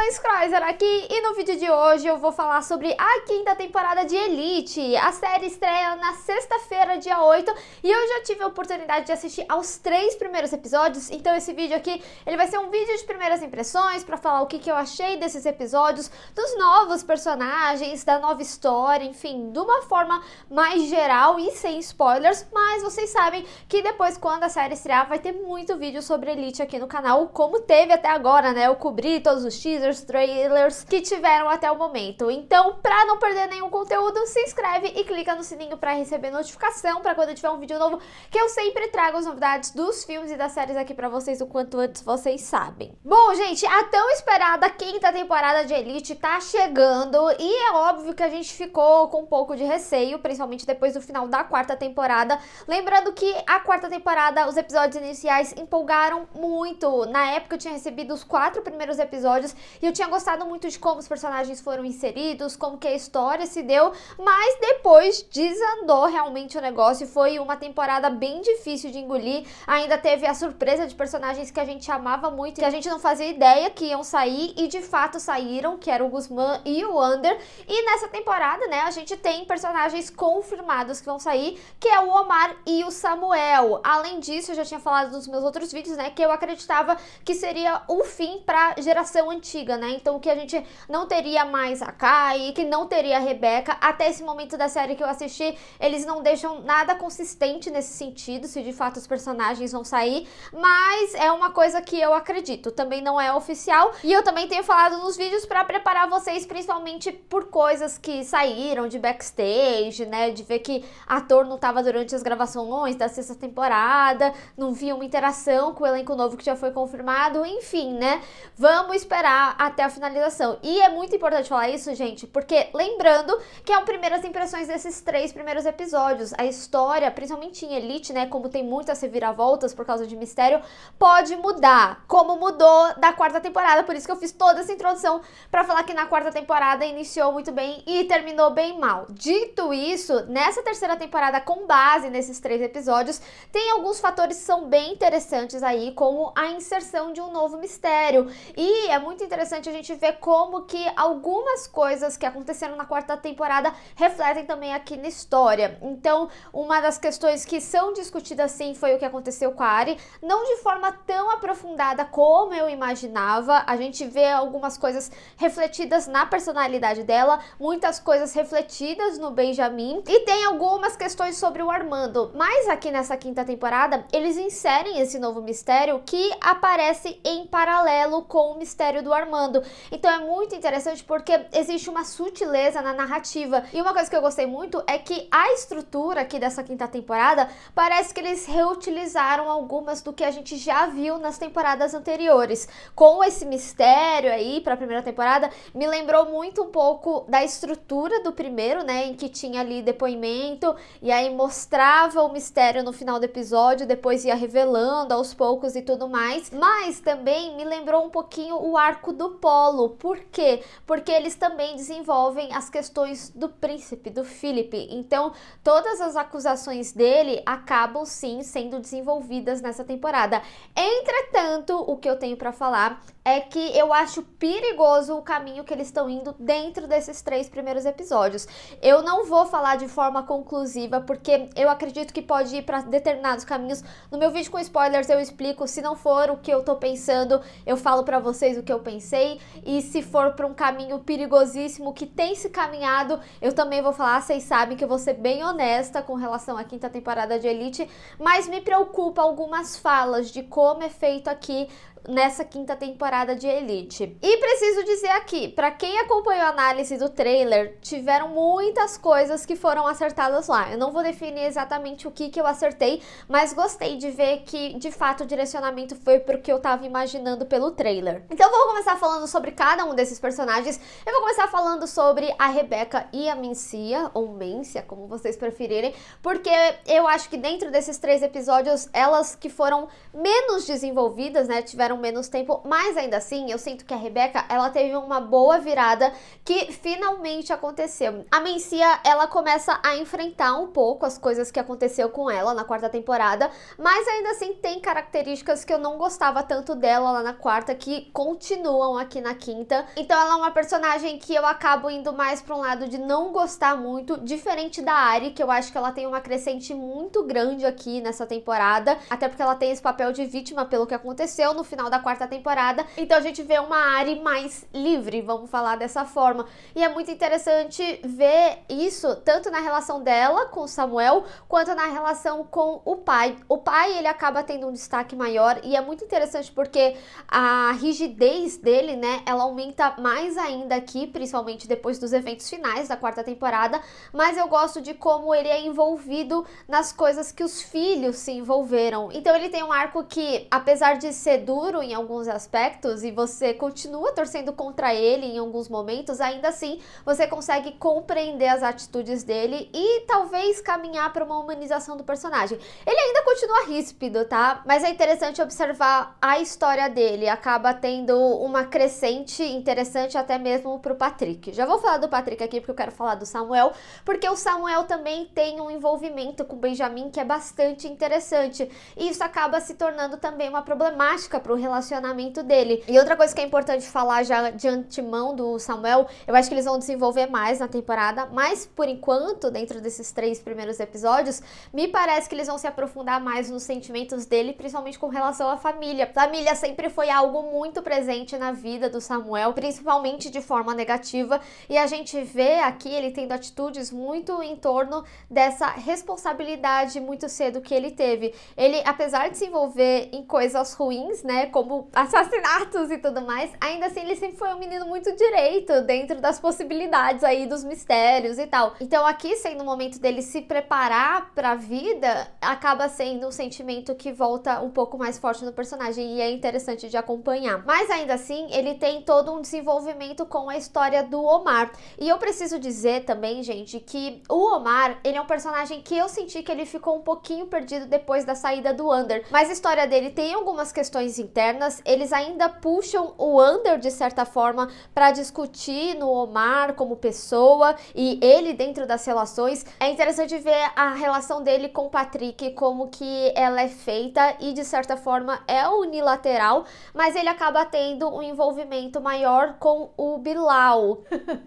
Mães Croiser aqui e no vídeo de hoje eu vou falar sobre a quinta temporada de Elite. A série estreia na sexta-feira, dia 8, e eu já tive a oportunidade de assistir aos 3 primeiros episódios, então esse vídeo aqui ele vai ser um vídeo de primeiras impressões pra falar o que eu achei desses episódios, dos novos personagens, da nova história, enfim, de uma forma mais geral e sem spoilers, mas vocês sabem que depois, quando a série estrear, vai ter muito vídeo sobre Elite aqui no canal, como teve até agora, né? Eu cobri todos os teasers, trailers que tiveram até o momento. Então, pra não perder nenhum conteúdo, se inscreve e clica no sininho pra receber notificação pra quando tiver um vídeo novo, que eu sempre trago as novidades dos filmes e das séries aqui pra vocês o quanto antes vocês sabem. Bom, gente, a tão esperada quinta temporada de Elite tá chegando e é óbvio que a gente ficou com um pouco de receio, principalmente depois do final da quarta temporada. Lembrando que a quarta temporada, os episódios iniciais empolgaram muito. Na época eu tinha recebido os 4 primeiros episódios e eu tinha gostado muito de como os personagens foram inseridos, como que a história se deu, mas depois desandou realmente o negócio e foi uma temporada bem difícil de engolir. Ainda teve a surpresa de personagens que a gente amava muito, que a gente não fazia ideia que iam sair e de fato saíram, que era o Guzmán e o Ander. E nessa temporada, né, a gente tem personagens confirmados que vão sair, que é o Omar e o Samuel. Além disso, eu já tinha falado nos meus outros vídeos, né, que eu acreditava que seria o fim pra geração antiga, né, então que a gente não teria mais a Kai, que não teria a Rebeca. Até esse momento da série que eu assisti, eles não deixam nada consistente nesse sentido, se de fato os personagens vão sair, mas é uma coisa que eu acredito, também não é oficial, e eu também tenho falado nos vídeos pra preparar vocês, principalmente por coisas que saíram de backstage, né, de ver que ator não tava durante as gravações da sexta temporada, não via uma interação com o elenco novo que já foi confirmado, enfim, né, vamos esperar até a finalização. E é muito importante falar isso, gente, porque lembrando que é um primeiras impressões desses 3 primeiros episódios, a história, principalmente em Elite, né, como tem muitas reviravoltas por causa de mistério, pode mudar, como mudou da quarta temporada, por isso que eu fiz toda essa introdução pra falar que na quarta temporada iniciou muito bem e terminou bem mal. Dito isso, nessa terceira temporada, com base nesses 3 episódios, tem alguns fatores que são bem interessantes aí, como a inserção de um novo mistério, e é muito interessante a gente ver como que algumas coisas que aconteceram na quarta temporada refletem também aqui na história. Então, uma das questões que são discutidas sim foi o que aconteceu com a Ari, não de forma tão aprofundada como eu imaginava. A gente vê algumas coisas refletidas na personalidade dela, muitas coisas refletidas no Benjamin, e tem algumas questões sobre o Armando, mas aqui nessa quinta temporada eles inserem esse novo mistério que aparece em paralelo com o mistério do Armando. Então é muito interessante porque existe uma sutileza na narrativa, e uma coisa que eu gostei muito é que a estrutura aqui dessa quinta temporada parece que eles reutilizaram algumas do que a gente já viu nas temporadas anteriores. Com esse mistério aí pra primeira temporada, me lembrou muito um pouco da estrutura do primeiro, né, em que tinha ali depoimento, e aí mostrava o mistério no final do episódio, depois ia revelando aos poucos e tudo mais, mas também me lembrou um pouquinho o arco do Polo. Por quê? Porque eles também desenvolvem as questões do príncipe, do Philip, então todas as acusações dele acabam sim sendo desenvolvidas nessa temporada. Entretanto, o que eu tenho pra falar é que eu acho perigoso o caminho que eles estão indo dentro desses 3 primeiros episódios. Eu não vou falar de forma conclusiva, porque eu acredito que pode ir para determinados caminhos. No meu vídeo com spoilers eu explico, se não for o que eu tô pensando, eu falo pra vocês o que eu pensei, e se for pra um caminho perigosíssimo que tem se caminhado, eu também vou falar. Vocês sabem que eu vou ser bem honesta com relação à quinta temporada de Elite, mas me preocupa algumas falas de como é feito aqui nessa quinta temporada de Elite. E preciso dizer aqui, pra quem acompanhou a análise do trailer, tiveram muitas coisas que foram acertadas lá. Eu não vou definir exatamente o que eu acertei, mas gostei de ver que, de fato, o direcionamento foi pro que eu tava imaginando pelo trailer. Então vou começar falando sobre cada um desses personagens. Eu vou começar falando sobre a Rebeca e a Mencia, ou Mencia, como vocês preferirem, porque eu acho que dentro desses 3 episódios, elas que foram menos desenvolvidas, né, tiveram tiveram menos tempo, mas ainda assim, eu sinto que a Rebecca, ela teve uma boa virada que finalmente aconteceu. A Mencia, ela começa a enfrentar um pouco as coisas que aconteceu com ela na quarta temporada, mas ainda assim tem características que eu não gostava tanto dela lá na quarta, que continuam aqui na quinta. Então ela é uma personagem que eu acabo indo mais pra um lado de não gostar muito, diferente da Ari, que eu acho que ela tem uma crescente muito grande aqui nessa temporada, até porque ela tem esse papel de vítima pelo que aconteceu no final da quarta temporada. Então a gente vê uma Ari mais livre, vamos falar dessa forma. E é muito interessante ver isso tanto na relação dela com o Samuel, quanto na relação com o pai. O pai, ele acaba tendo um destaque maior e é muito interessante porque a rigidez dele, né, ela aumenta mais ainda aqui, principalmente depois dos eventos finais da quarta temporada, mas eu gosto de como ele é envolvido nas coisas que os filhos se envolveram. Então ele tem um arco que, apesar de ser duro em alguns aspectos e você continua torcendo contra ele em alguns momentos, ainda assim você consegue compreender as atitudes dele e talvez caminhar para uma humanização do personagem. Ele ainda continua ríspido, tá? Mas é interessante observar a história dele. Acaba tendo uma crescente interessante até mesmo pro Patrick. Já vou falar do Patrick aqui porque eu quero falar do Samuel, porque o Samuel também tem um envolvimento com o Benjamin que é bastante interessante. E isso acaba se tornando também uma problemática pro relacionamento dele. E outra coisa que é importante falar já de antemão do Samuel, eu acho que eles vão desenvolver mais na temporada, mas por enquanto, dentro desses 3 primeiros episódios, me parece que eles vão se aprofundar mais nos sentimentos dele, principalmente com relação à família. Família sempre foi algo muito presente na vida do Samuel, principalmente de forma negativa, e a gente vê aqui ele tendo atitudes muito em torno dessa responsabilidade muito cedo que ele teve. Ele, apesar de se envolver em coisas ruins, né, como assassinatos e tudo mais, ainda assim ele sempre foi um menino muito direito dentro das possibilidades aí dos mistérios e tal. Então aqui, sendo o momento dele se preparar pra vida, acaba sendo um sentimento que volta um pouco mais forte no personagem e é interessante de acompanhar. Mas ainda assim, ele tem todo um desenvolvimento com a história do Omar. E eu preciso dizer também, gente, que o Omar, ele é um personagem que eu senti que ele ficou um pouquinho perdido depois da saída do Ander. Mas a história dele tem algumas questões internas, eles ainda puxam o Ander, de certa forma, para discutir no Omar como pessoa e ele dentro das relações. É interessante ver a relação dele com o Patrick, como que ela é feita e de certa forma é unilateral, mas ele acaba tendo um envolvimento maior com o Bilal.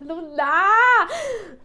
Não dá!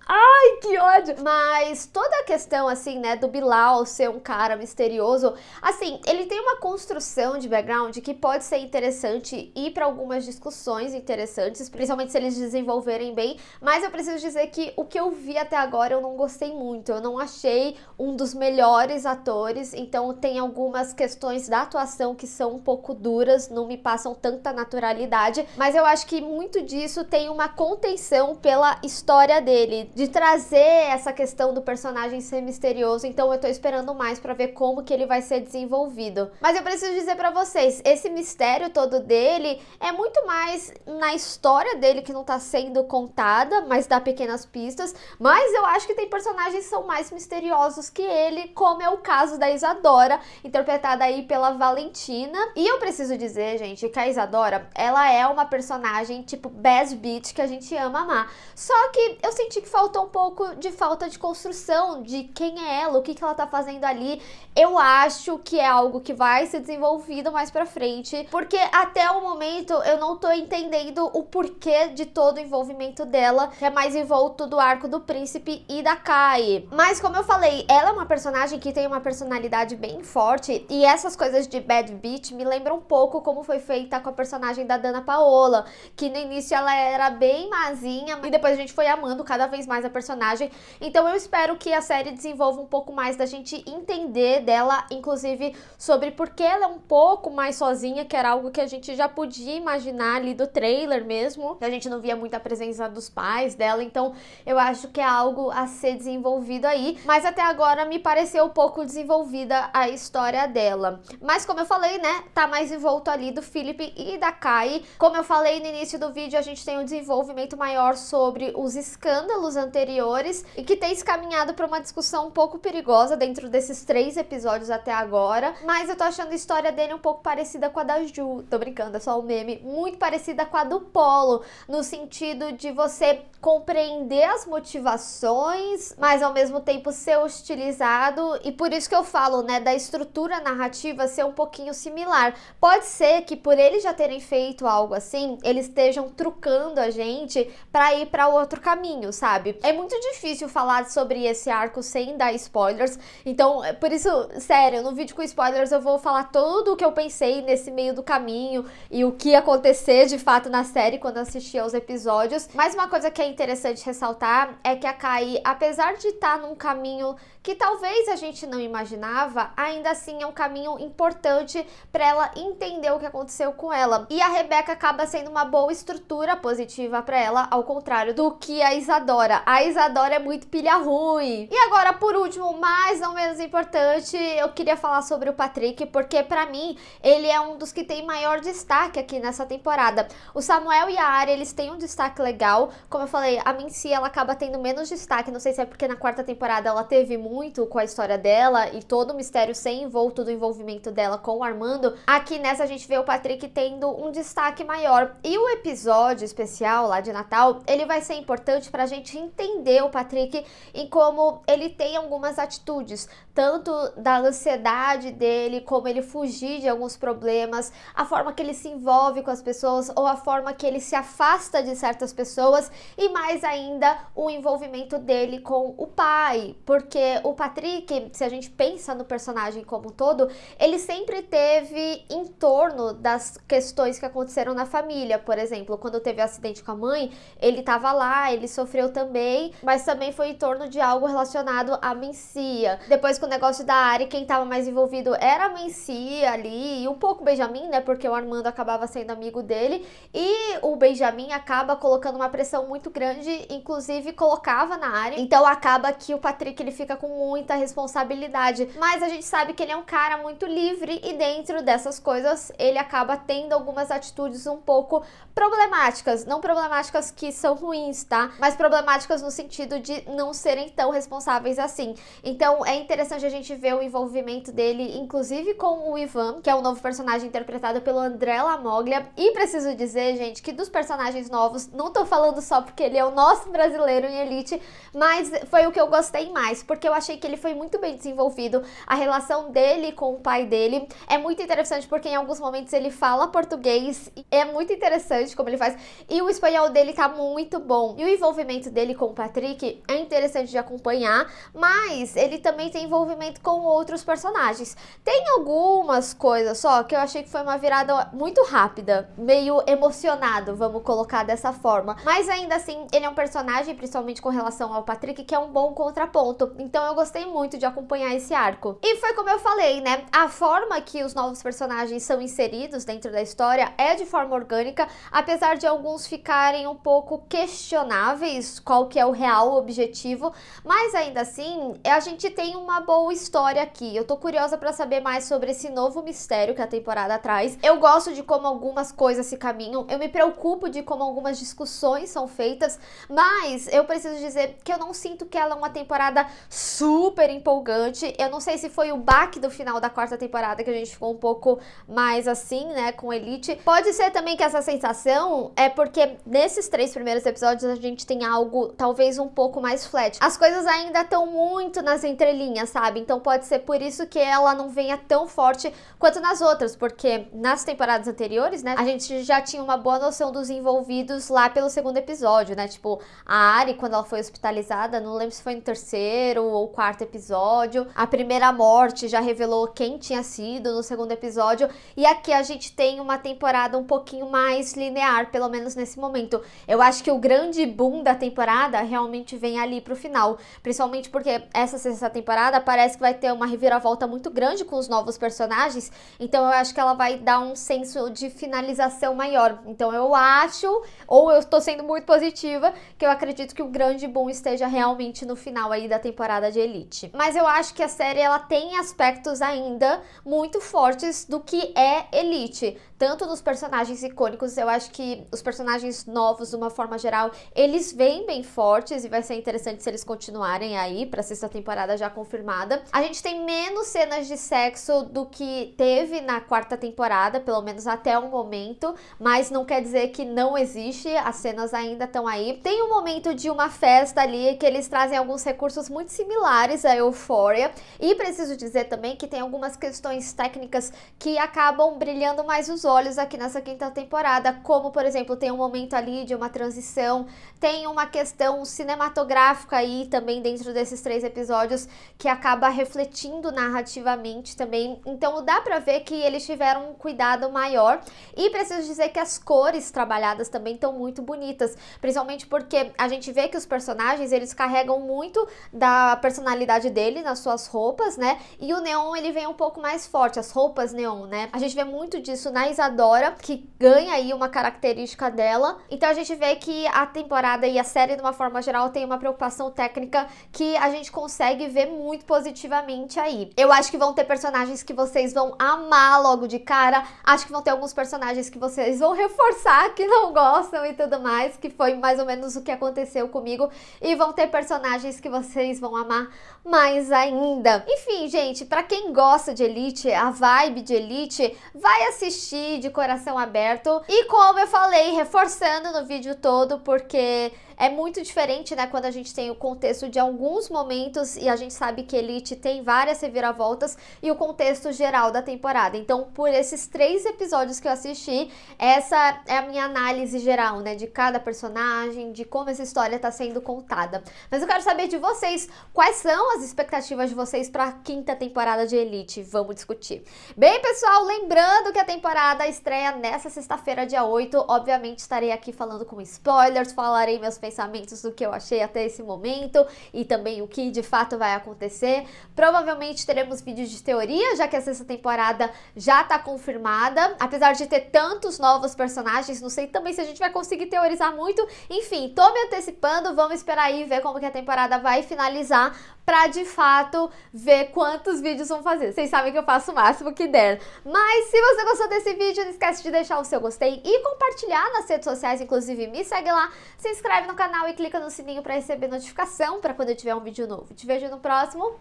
Ai, que ódio! Mas toda a questão, assim, né, do Bilal ser um cara misterioso, assim, ele tem uma construção de background que pode ser interessante e para algumas discussões interessantes, principalmente se eles desenvolverem bem, mas eu preciso dizer que o que eu vi até agora eu não gostei muito, eu não achei um dos melhores atores, então tem algumas questões da atuação que são um pouco duras, não me passam tanta naturalidade, mas eu acho que muito disso tem uma contenção pela história dele, de trazer essa questão do personagem ser misterioso, então eu tô esperando mais pra ver como que ele vai ser desenvolvido. Mas eu preciso dizer pra vocês, esse mistério todo dele é muito mais na história dele que não tá sendo contada, mas dá pequenas pistas, mas eu acho que tem personagens que são mais misteriosos que ele, como é o caso da Isadora, interpretada aí pela Valentina. E eu preciso dizer, gente, que a Isadora, ela é uma personagem tipo bad bitch que a gente ama amar. Só que eu senti que faltou um pouco de falta de construção de quem é ela, o que ela tá fazendo ali. Eu acho que é algo que vai ser desenvolvido mais pra frente, porque até o momento eu não tô entendendo o porquê de todo o envolvimento dela, que é mais envolto do arco do príncipe e da Kai. Mas como eu falei, ela é uma personagem que tem uma personalidade bem forte, e essas coisas de bad bitch me lembram um pouco como foi feita com a personagem da Dana Paola, que no início ela era bem mazinha, e depois a gente foi amando cada vez mais a personagem. Então eu espero que a série desenvolva um pouco mais da gente entender dela, inclusive sobre por que ela é um pouco mais sozinha, que era algo que a gente já podia imaginar ali do trailer mesmo, que a gente não via muita presença dos pais dela, então eu acho que é algo a ser desenvolvido aí, mas até agora me pareceu um pouco desenvolvida a história dela. Mas como eu falei, né, tá mais envolto ali do Philip e da Kai. Como eu falei no início do vídeo, a gente tem um desenvolvimento maior sobre os escândalos anteriores e que tem se caminhado para uma discussão um pouco perigosa dentro desses 3 episódios até agora, mas eu tô achando a história dele um pouco parecida com a da Ju, tô brincando, é só um meme, muito parecida com a do Polo, no sentido de você compreender as motivações, mas ao mesmo tempo ser hostilizado, e por isso que eu falo, né, da estrutura narrativa ser um pouquinho similar. Pode ser que por eles já terem feito algo assim, eles estejam trucando a gente pra ir pra outro caminho, sabe? É muito difícil falar sobre esse arco sem dar spoilers, então por isso, sério, no vídeo com spoilers eu vou falar tudo o que eu pensei nesse meio do caminho e o que ia acontecer de fato na série quando assistir aos episódios. Mas uma coisa que é interessante ressaltar é que a Kai, apesar de estar num caminho que talvez a gente não imaginava, ainda assim é um caminho importante para ela entender o que aconteceu com ela. E a Rebecca acaba sendo uma boa estrutura positiva para ela, ao contrário do que a Isadora. A Isadora é muito pilha ruim. E agora, por último, mas não menos importante, eu queria falar sobre o Patrick, porque para mim ele é um dos que tem maior destaque aqui nessa temporada. O Samuel e a Arya, eles têm um destaque legal. Como eu falei, a Mincy, ela acaba tendo menos destaque, não sei se é porque na quarta temporada ela teve muito com a história dela e todo o mistério sem envolto do envolvimento dela com o Armando. Aqui nessa a gente vê o Patrick tendo um destaque maior. E o episódio especial lá de Natal, ele vai ser importante pra gente entender o Patrick em como ele tem algumas atitudes, tanto da ansiedade dele, como ele fugir de alguns problemas, a forma que ele se envolve com as pessoas ou a forma que ele se afasta de certas pessoas, e mais ainda o envolvimento dele com o pai, porque o Patrick, se a gente pensa no personagem como um todo, ele sempre teve em torno das questões que aconteceram na família. Por exemplo, quando teve o acidente com a mãe, ele estava lá, ele sofreu também, mas também foi em torno de algo relacionado à Mencia. Depois, com o negócio da Arya, quem estava mais envolvido era a Mencia ali, e um pouco o Benjamin, né, porque o Armando acabava sendo amigo dele, e o Benjamin acaba colocando uma pressão muito grande, inclusive colocava na Arya, então acaba que o Patrick, ele fica com muita responsabilidade, mas a gente sabe que ele é um cara muito livre, e dentro dessas coisas ele acaba tendo algumas atitudes um pouco problemáticas, não problemáticas que são ruins, tá? Mas problemáticas no sentido de não serem tão responsáveis assim. Então é interessante a gente ver o envolvimento dele, inclusive com o Ivan, que é um novo personagem interpretado pelo André Lamoglia, e preciso dizer, gente, que dos personagens novos, não tô falando só porque ele é o nosso brasileiro em Elite, mas foi o que eu gostei mais, porque eu achei que ele foi muito bem desenvolvido, a relação dele com o pai dele é muito interessante, porque em alguns momentos ele fala português, é muito interessante como ele faz, e o espanhol dele tá muito bom, e o envolvimento dele com o Patrick é interessante de acompanhar, mas ele também tem envolvimento com outros personagens. Tem algumas coisas só que eu achei que foi uma virada muito rápida, meio emocionado, vamos colocar dessa forma, mas ainda assim ele é um personagem, principalmente com relação ao Patrick, que é um bom contraponto, então eu gostei muito de acompanhar esse arco. E foi como eu falei, né, a forma que os novos personagens são inseridos dentro da história é de forma orgânica, apesar de alguns ficarem um pouco questionáveis qual que é o real objetivo, mas ainda assim a gente tem uma boa história aqui. Eu tô curiosa pra saber mais sobre esse novo mistério que a temporada traz. Eu gosto de como algumas coisas se caminham, eu me preocupo de como algumas discussões são feitas, mas eu preciso dizer que eu não sinto que ela é uma temporada super empolgante. Eu não sei se foi o baque do final da quarta temporada que a gente ficou um pouco mais assim, né, com Elite. Pode ser também que essa sensação é porque nesses 3 primeiros episódios a gente tem algo talvez um pouco mais flat. As coisas ainda estão muito nas entrelinhas, sabe? Então pode ser por isso que ela não venha tão forte quanto nas outras, porque nas temporadas anteriores, né, a gente já tinha uma boa noção dos envolvidos lá pelo segundo episódio, né? Tipo, a Ari, quando ela foi hospitalizada, não lembro se foi no terceiro ou quarto episódio, a primeira morte já revelou quem tinha sido no segundo episódio, e aqui a gente tem uma temporada um pouquinho mais linear, pelo menos nesse momento. Eu acho que o grande boom da temporada realmente vem ali pro final, principalmente porque essa sexta temporada parece que vai ter uma reviravolta muito grande com os novos personagens, então eu acho que ela vai dar um senso de finalização maior. Então eu acho, ou eu tô sendo muito positiva, que eu acredito que o grande boom esteja realmente no final aí da temporada de Elite. Mas eu acho que a série, ela tem aspectos ainda muito fortes do que é Elite, tanto nos personagens icônicos, eu acho que os personagens novos, de uma forma geral, eles vêm bem fortes e vai ser interessante se eles continuarem aí pra sexta temporada já confirmada. A gente tem menos cenas de sexo do que teve na quarta temporada, pelo menos até o momento, mas não quer dizer que não existe, as cenas ainda estão aí. Tem um momento de uma festa ali que eles trazem alguns recursos muito similares a Euphoria, e preciso dizer também que tem algumas questões técnicas que acabam brilhando mais os olhos aqui nessa quinta temporada, como por exemplo, tem um momento ali de uma transição, tem uma questão cinematográfica aí também dentro desses 3 episódios que acaba refletindo narrativamente também, então dá pra ver que eles tiveram um cuidado maior, e preciso dizer que as cores trabalhadas também estão muito bonitas, principalmente porque a gente vê que os personagens, eles carregam muito da personalidade dele nas suas roupas, né, e o neon ele vem um pouco mais forte, as roupas neon, né, a gente vê muito disso na Isadora, que ganha aí uma característica dela, então a gente vê que a temporada e a série de uma forma geral tem uma preocupação técnica que a gente consegue ver muito positivamente aí. Eu acho que vão ter personagens que vocês vão amar logo de cara, acho que vão ter alguns personagens que vocês vão reforçar que não gostam e tudo mais, que foi mais ou menos o que aconteceu comigo, e vão ter personagens que vocês vão amar mais ainda. Enfim, gente, pra quem gosta de Elite, a vibe de Elite, vai assistir de coração aberto, e como eu falei, reforçando no vídeo todo, porque é muito diferente, né, quando a gente tem o contexto de alguns momentos e a gente sabe que Elite tem várias reviravoltas e o contexto geral da temporada. Então, por esses 3 episódios que eu assisti, essa é a minha análise geral, né, de cada personagem, de como essa história tá sendo contada. Mas eu quero saber de vocês, quais são as expectativas de vocês pra quinta temporada de Elite? Vamos discutir. Bem, pessoal, lembrando que a temporada estreia nessa sexta-feira, dia 8, obviamente estarei aqui falando com spoilers, falarei meus pensamentos do que eu achei até esse momento e também o que de fato vai acontecer. Provavelmente teremos vídeos de teoria, já que essa temporada já tá confirmada. Apesar de ter tantos novos personagens, não sei também se a gente vai conseguir teorizar muito. Enfim, tô me antecipando, vamos esperar aí ver como que a temporada vai finalizar pra de fato ver quantos vídeos vão fazer. Vocês sabem que eu faço o máximo que der. Mas se você gostou desse vídeo, não esquece de deixar o seu gostei e compartilhar nas redes sociais, inclusive me segue lá, se inscreve no canal e clica no sininho pra receber notificação pra quando eu tiver um vídeo novo. Te vejo no próximo.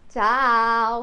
Tchau!